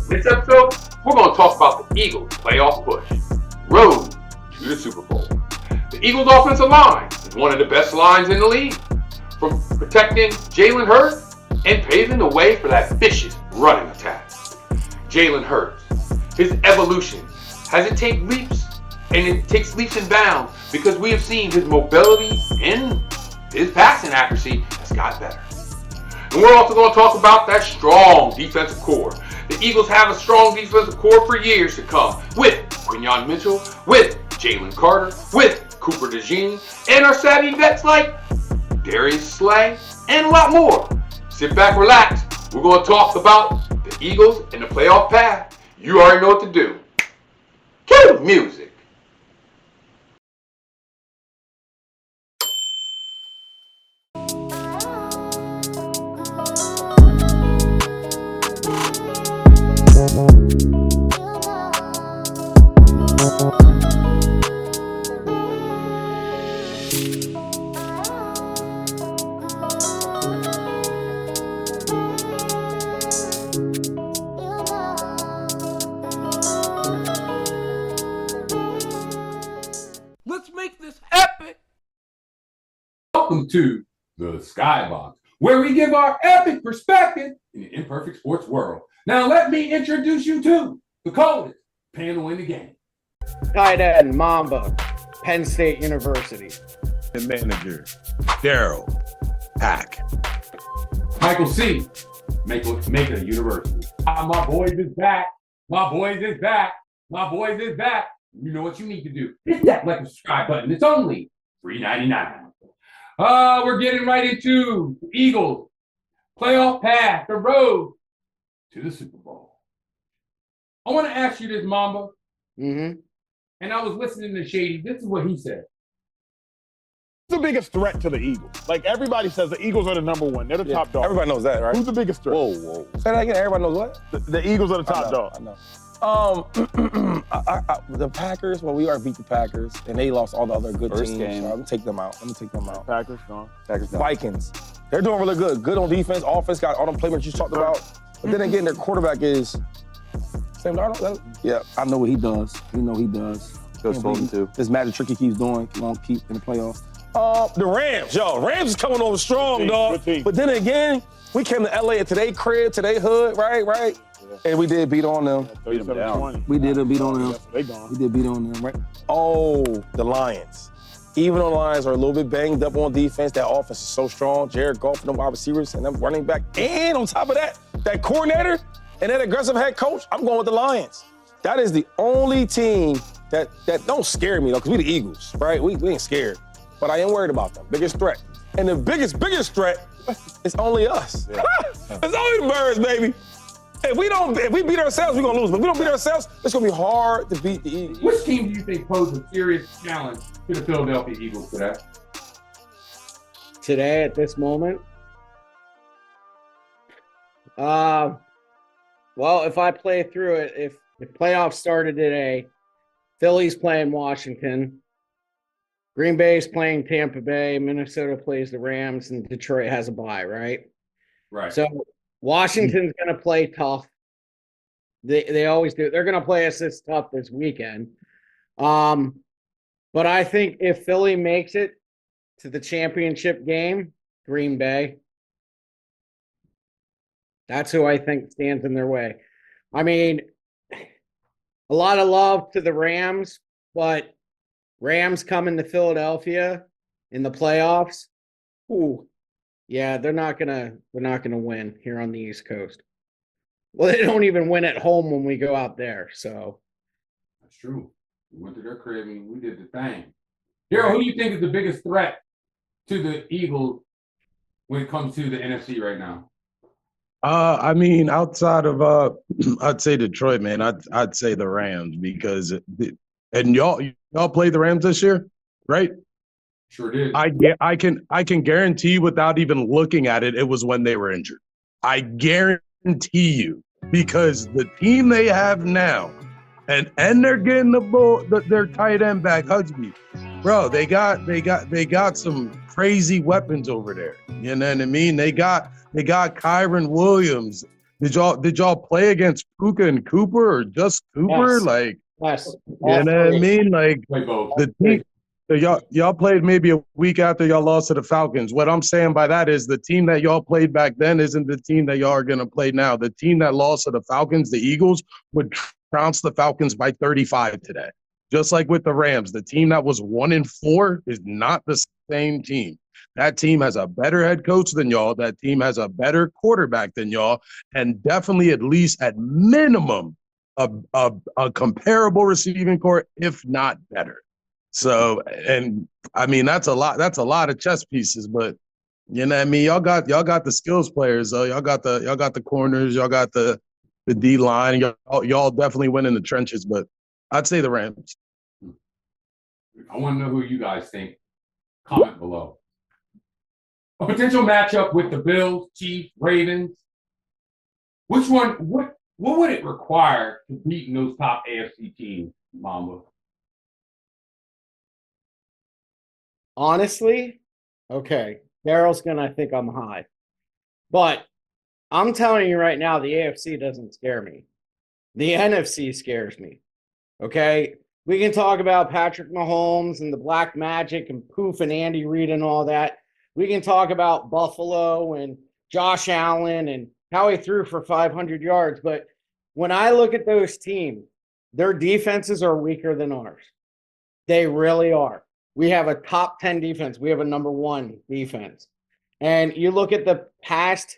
This episode, we're going to talk about the Eagles' playoff push, road to the Super Bowl. The Eagles' offensive line is one of the best lines in the league, from protecting Jalen Hurts and paving the way for that vicious running attack. Jalen Hurts, his evolution, has it taken leaps, and it takes leaps and bounds because we have seen his mobility and his passing accuracy has got better. And we're also going to talk about that strong defensive core. The Eagles have a strong defensive core for years to come with Quinyon Mitchell, with Jalen Carter, with Cooper DeJean, and our savvy vets like Darius Slay, and a lot more. Sit back, relax. We're going to talk about the Eagles and the playoff path. You already know what to do. Cue the music. Let's make this epic. Welcome to the Skybox, where we give our epic perspective in the imperfect sports world. Now let me introduce you to the coldest panel in the game. Tight end, Mamba, Penn State University. And manager, Daryl Pack. Michael C. Macon University. My boys is back. My boys is back. My boys is back. You know what you need to do. Hit that like and subscribe button. It's only $3.99. We're getting right into the Eagles playoff path, the road to the Super Bowl. I want to ask you this, Mamba. Mm-hmm. And I was listening to Shady. This is what he said. Who's the biggest threat to the Eagles? Like, everybody says the Eagles are the number one. They're the top dog. Everybody knows that, right? Who's the biggest threat? Whoa. Say that again. Everybody knows what? The Eagles are the top dog. I know. The Packers, well, we already beat the Packers, and they lost all the other good First teams. game. So I'm gonna take them out. Packers, gone. Vikings, they're doing really good. Good on defense. Offense got all them playmakers you talked about. But then again, their quarterback is Sam Darnold. Yeah, I know what he does. You know he does. Goes for him too. This magic trick he keeps doing, he won't keep in the playoffs. The Rams, Rams is coming over strong, dog. Good team. But then again, we came to LA to their crib, to their hood, right? And we did beat on them. Beat 'em down. We did beat on them. They gone. We did beat on them, right? Oh, the Lions. Even though the Lions are a little bit banged up on defense, that offense is so strong. Jared Goff and them wide receivers and them running back. And on top of that, that coordinator and that aggressive head coach, I'm going with the Lions. That is the only team that don't scare me, though, because we the Eagles, right? We ain't scared. But I am worried about them. Biggest threat. And the biggest threat is only us. Yeah. It's only the Birds, baby. If we beat ourselves, we're gonna lose. But if we don't beat ourselves, it's gonna be hard to beat the Eagles. Which team do you think poses a serious challenge to the Philadelphia Eagles today? Today, at this moment? Well, if I play through it, if the playoffs started today, Philly's playing Washington, Green Bay's playing Tampa Bay, Minnesota plays the Rams, and Detroit has a bye, right? Right. So Washington's going to play tough. They always do. They're going to play us this tough this weekend. But I think if Philly makes it to the championship game, Green Bay, that's who I think stands in their way. I mean, a lot of love to the Rams, but Rams coming to Philadelphia in the playoffs. Ooh. Yeah, they're not gonna win here on the East Coast. Well, they don't even win at home when we go out there. So that's true. We went to their crib and we did the thing. Daryl, who do you think is the biggest threat to the Eagles when it comes to the NFC right now? I mean, outside of I'd say Detroit, man. I'd say the Rams because and y'all played the Rams this year, right? Sure did. I can guarantee without even looking at it, it was when they were injured. I guarantee you, because the team they have now, and they're getting their tight end back, Hugsby. Bro, they got some crazy weapons over there. You know what I mean? They got Kyron Williams. Did y'all play against Puka and Cooper or just Cooper? Yes. Like, Yes. you know what I mean? Like Play both. the team. So y'all played maybe a week after y'all lost to the Falcons. What I'm saying by that is the team that y'all played back then isn't the team that y'all are going to play now. The team that lost to the Falcons, the Eagles, would trounce the Falcons by 35 today. Just like with the Rams, the team that was 1-4 is not the same team. That team has a better head coach than y'all. That team has a better quarterback than y'all, and definitely at least at minimum a comparable receiving core, if not better. So, and I mean that's a lot of chess pieces, but you know what I mean, y'all got the skills players though. Y'all got the corners, y'all got the D line, y'all definitely win in the trenches, but I'd say the Rams. I want to know who you guys think. Comment below. A potential matchup with the Bills, Chiefs, Ravens. Which one, what would it require to beat in those top AFC teams, Mamba? Honestly, okay, Daryl's gonna think I'm high, but I'm telling you right now, the AFC doesn't scare me. The NFC scares me. Okay, we can talk about Patrick Mahomes and the Black Magic and Poof and Andy Reid and all that. We can talk about Buffalo and Josh Allen and how he threw for 500 yards. But when I look at those teams, their defenses are weaker than ours. They really are. We have a top 10 defense. We have a number 1 defense. And you look at the past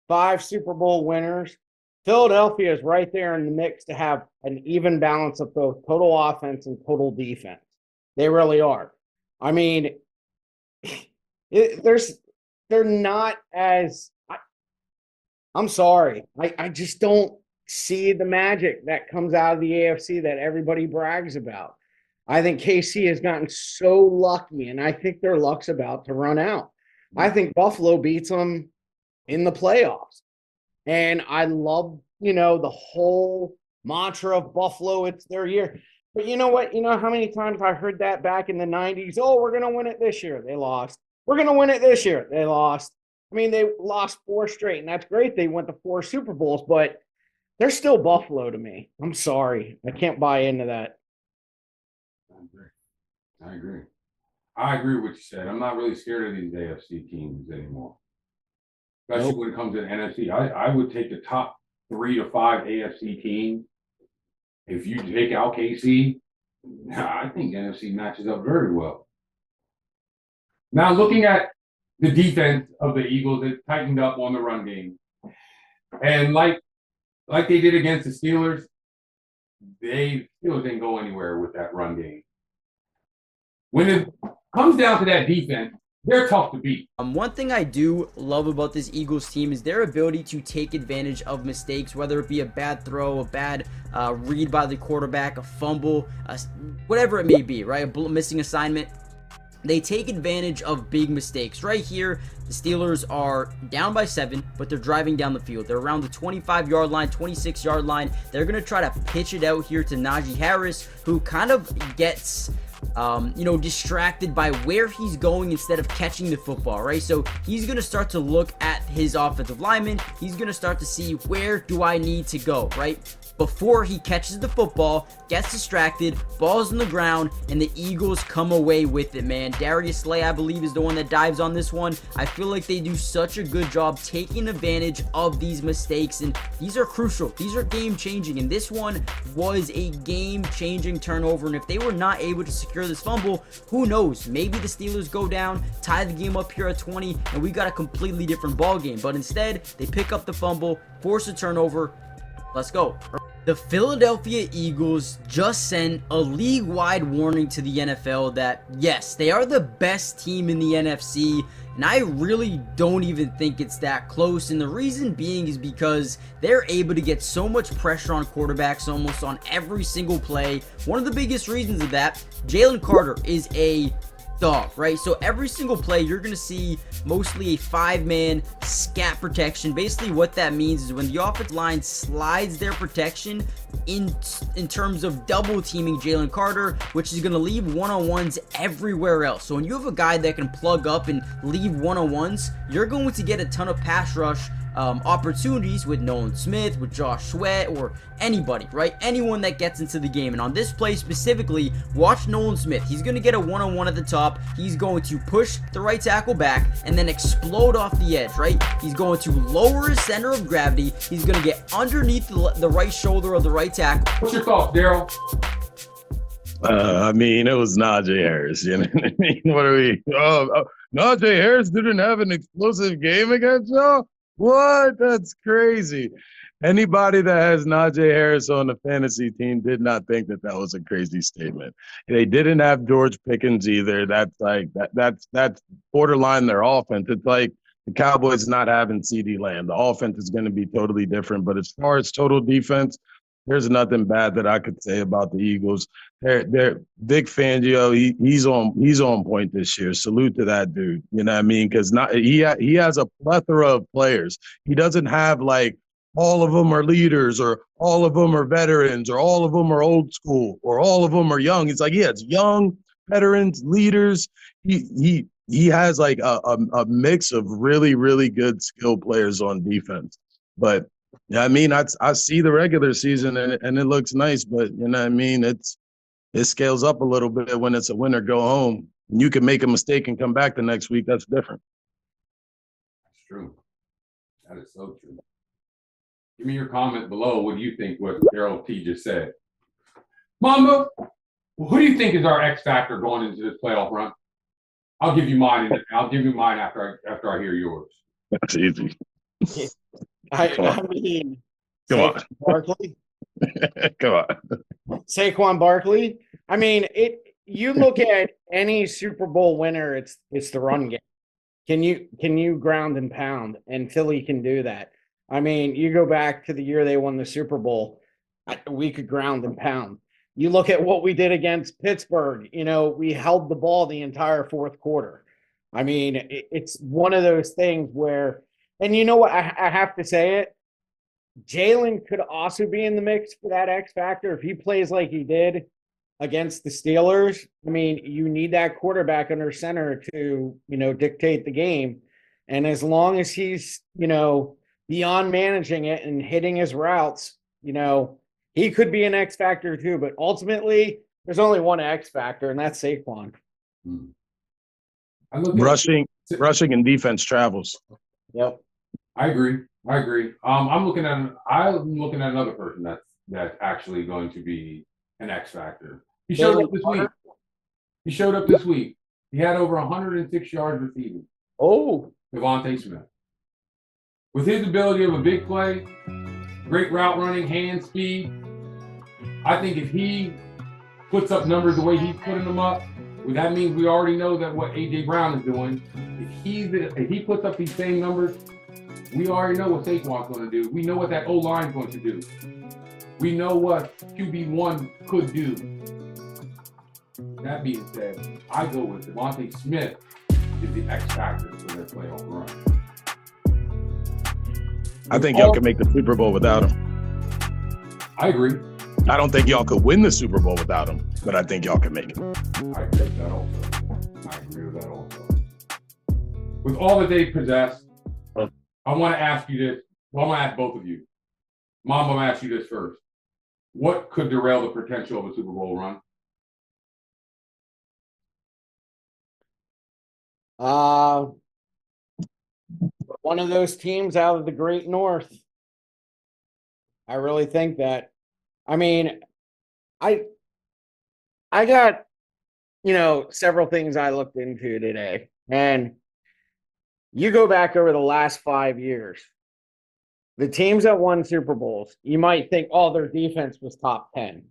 5 Super Bowl winners, Philadelphia is right there in the mix to have an even balance of both total offense and total defense. They really are. I mean, they're not as I'm sorry. I just don't see the magic that comes out of the AFC that everybody brags about. I think KC has gotten so lucky, and I think their luck's about to run out. I think Buffalo beats them in the playoffs. And I love, the whole mantra of Buffalo, it's their year. But you know what? You know how many times I heard that back in the 90s? Oh, we're going to win it this year. They lost. We're going to win it this year. They lost. I mean, they lost 4 straight, and that's great. They went to 4 Super Bowls, but they're still Buffalo to me. I'm sorry. I can't buy into that. I agree with what you said. I'm not really scared of these AFC teams anymore. Especially when it comes to the NFC. I would take the top 3 to 5 AFC teams. If you take out KC, I think NFC matches up very well. Now looking at the defense of the Eagles, it tightened up on the run game. And like they did against the Steelers, they still didn't go anywhere with that run game. When it comes down to that defense, they're tough to beat. One thing I do love about this Eagles team is their ability to take advantage of mistakes, whether it be a bad throw, a bad read by the quarterback, a fumble, whatever it may be, right? A missing assignment. They take advantage of big mistakes. Right here, the Steelers are down by 7, but they're driving down the field. They're around the 25-yard line, 26-yard line. They're going to try to pitch it out here to Najee Harris, who kind of gets distracted by where he's going instead of catching the football, right? So he's going to start to look at his offensive lineman. He's going to start to see, where do I need to go, right? Before he catches the football, gets distracted, ball's on the ground, and the Eagles come away with it, man. Darius Slay, I believe, is the one that dives on this one. I feel like they do such a good job taking advantage of these mistakes, and these are crucial. These are game-changing, and this one was a game-changing turnover, and if they were not able to secure this fumble, who knows? Maybe the Steelers go down, tie the game up here at 20, and we got a completely different ball game. But instead, they pick up the fumble, force a turnover. Let's go. The Philadelphia Eagles just sent a league-wide warning to the NFL that, yes, they are the best team in the NFC, and I really don't even think it's that close. And the reason being is because they're able to get so much pressure on quarterbacks almost on every single play. One of the biggest reasons of that, Jalen Carter is a dog, right? So every single play, you're going to see mostly a 5-man scat protection. Basically what that means is when the offensive line slides their protection in terms of double teaming Jalen Carter, which is going to leave one-on-ones everywhere else. So when you have a guy that can plug up and leave one-on-ones, you're going to get a ton of pass rush opportunities with Nolan Smith, with Josh Sweat, or anybody, right? Anyone that gets into the game. And on this play specifically, watch Nolan Smith. He's going to get a one-on-one at the top. He's going to push the right tackle back and then explode off the edge, right? He's going to lower his center of gravity. He's going to get underneath the right shoulder of the right tackle. What's your thoughts, Daryl? I mean, it was Najee Harris. You know what I mean? What are we? Najee Harris didn't have an explosive game against y'all? What? That's crazy. Anybody that has Najee Harris on the fantasy team did not think that that was a crazy statement. They didn't have George Pickens either. That's like that's borderline their offense. It's like the Cowboys not having CeeDee Lamb. The offense is going to be totally different. But as far as total defense, there's nothing bad that I could say about the Eagles. They're Vic Fangio. He's on point this year. Salute to that dude. You know what I mean? Because he has a plethora of players. He doesn't have like all of them are leaders or all of them are veterans or all of them are old school or all of them are young. It's like, yeah, it's young, veterans, leaders. He has like a mix of really, really good skilled players on defense. But yeah, I mean, I see the regular season and it looks nice, but you know what I mean? It scales up a little bit when it's a win or go home. And you can make a mistake and come back the next week. That's different. That's true. That is so true. Give me your comment below. What do you think what Daryl T just said? Mamba, who do you think is our X factor going into this playoff run? I'll give you mine. After I hear yours. That's easy. I mean, Come on. Barkley. Come on. Saquon Barkley. I mean, you look at any Super Bowl winner, it's the run game. Can you ground and pound? And Philly can do that. I mean, you go back to the year they won the Super Bowl, we could ground and pound. You look at what we did against Pittsburgh, we held the ball the entire fourth quarter. I mean, it's one of those things where, and you know what, I have to say it, Jalen could also be in the mix for that X factor. If he plays like he did against the Steelers, I mean, you need that quarterback under center to, dictate the game. And as long as he's, beyond managing it and hitting his routes, he could be an X factor too. But ultimately, there's only one X factor, and that's Saquon. Rushing and defense travels. Yep. I agree. I'm looking at another person that's actually going to be an X factor. He showed up this week. He had over 106 yards receiving. Oh, Devontae Smith. With his ability of a big play, great route running, hand speed, I think if he puts up numbers the way he's putting them up, well, that means we already know that what A.J. Brown is doing. If he puts up these same numbers, we already know what Saquon's going to do. We know what that O-line is going to do. We know what QB1 could do. That being said, I go with Devontae Smith is the X factor for their playoff run. I think y'all can make the Super Bowl without him. I agree. I don't think y'all could win the Super Bowl without him, but I think y'all can make it. I agree with that also. With all that they possess, I want to ask you this. Well, I'm going to ask both of you. Mom, I'm going to ask you this first. What could derail the potential of a Super Bowl run? One of those teams out of the Great North. I really think that. I mean, I got, several things I looked into today. And you go back over the last 5 years, the teams that won Super Bowls, you might think, their defense was top 10.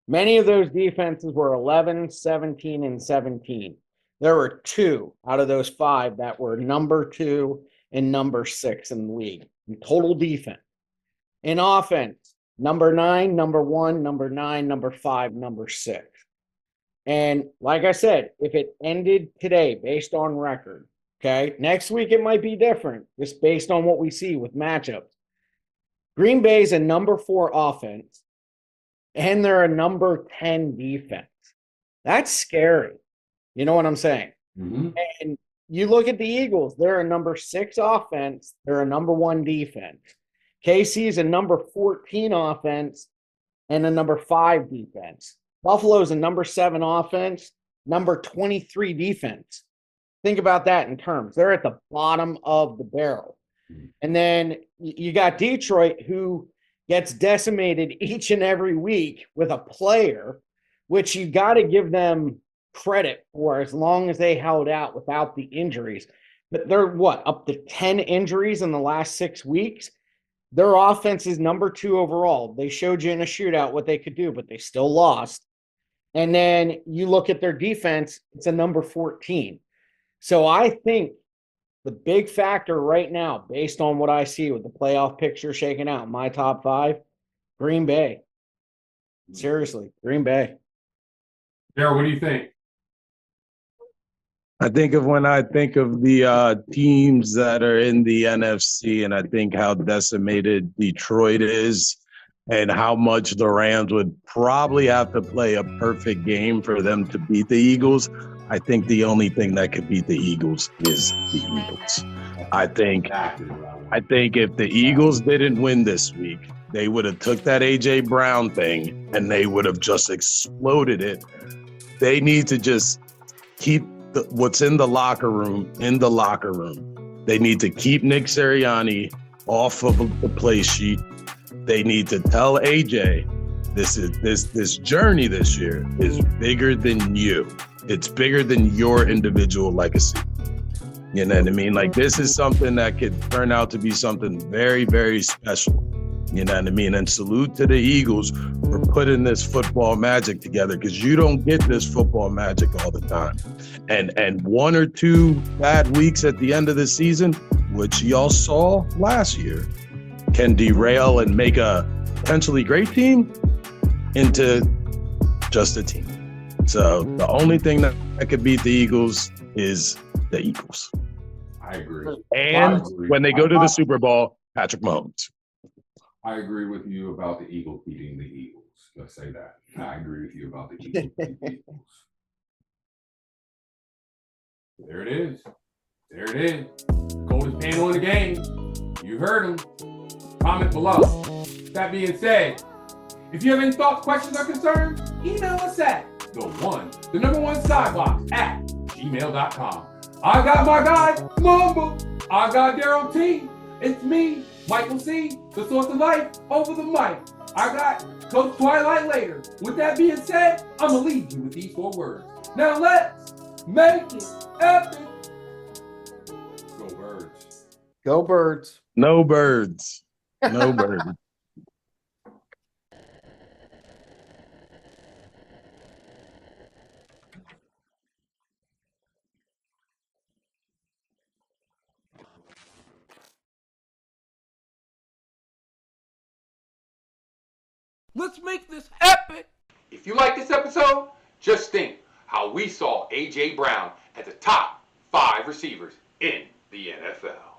Many of those defenses were 11, 17, and 17. There were 2 out of those 5 that were number 2 and number 6 in the league in total defense. In offense, number 9, number 1, number 9, number 5, number 6. And like I said, if it ended today based on record, okay, next week it might be different just based on what we see with matchups. Green Bay's a number 4 offense, and they're a number 10 defense. That's scary. You know what I'm saying? Mm-hmm. And you look at the Eagles, they're a number 6 offense, they're a number 1 defense. KC is a number 14 offense and a number 5 defense. Buffalo's a number 7 offense, number 23 defense. Think about that in terms. They're at the bottom of the barrel. And then you got Detroit, who gets decimated each and every week with a player, which you got to give them credit for as long as they held out without the injuries. But they're up to 10 injuries in the last 6 weeks. Their offense is number 2 overall. They showed you in a shootout what they could do, but they still lost. And then you look at their defense, it's a number 14. So I think the big factor right now, based on what I see with the playoff picture shaking out, my top 5, Green Bay. Seriously, Green Bay. Daryl, what do you think? I think of when I think of the teams that are in the NFC, and I think how decimated Detroit is and how much the Rams would probably have to play a perfect game for them to beat the Eagles. I think the only thing that could beat the Eagles is the Eagles. I think if the Eagles didn't win this week, they would have took that A.J. Brown thing and they would have just exploded it. They need to just keep what's in the locker room in the locker room. They need to keep Nick Sirianni off of the play sheet. They need to tell A.J. this journey this year is bigger than you. It's bigger than your individual legacy. You know what I mean? Like, this is something that could turn out to be something very, very special. You know what I mean? And salute to the Eagles for putting this football magic together, because you don't get this football magic all the time. And 1 or 2 bad weeks at the end of the season, which y'all saw last year, can derail and make a potentially great team into just a team. So the only thing that could beat the Eagles is the Eagles. I agree. And when they go to the Super Bowl, Patrick Mahomes. I agree with you about the Eagles beating the Eagles. Let's say that. I agree with you about the Eagles beating the Eagles. There it is. There it is. Coldest panel in the game. You heard him. Comment below. That being said, if you have any thoughts, questions, or concerns, email us at the number one sidebox at gmail.com. I got my guy, Mumble. I got Daryl T. It's me, Michael C., the source of life over the mic. I got Coach Twilight later. With that being said, I'm going to leave you with these 4 words. Now let's make it epic. Go Birds. Go Birds. No birds. No birds. Let's make this epic. If you like this episode, just think how we saw A.J. Brown at the top 5 receivers in the NFL.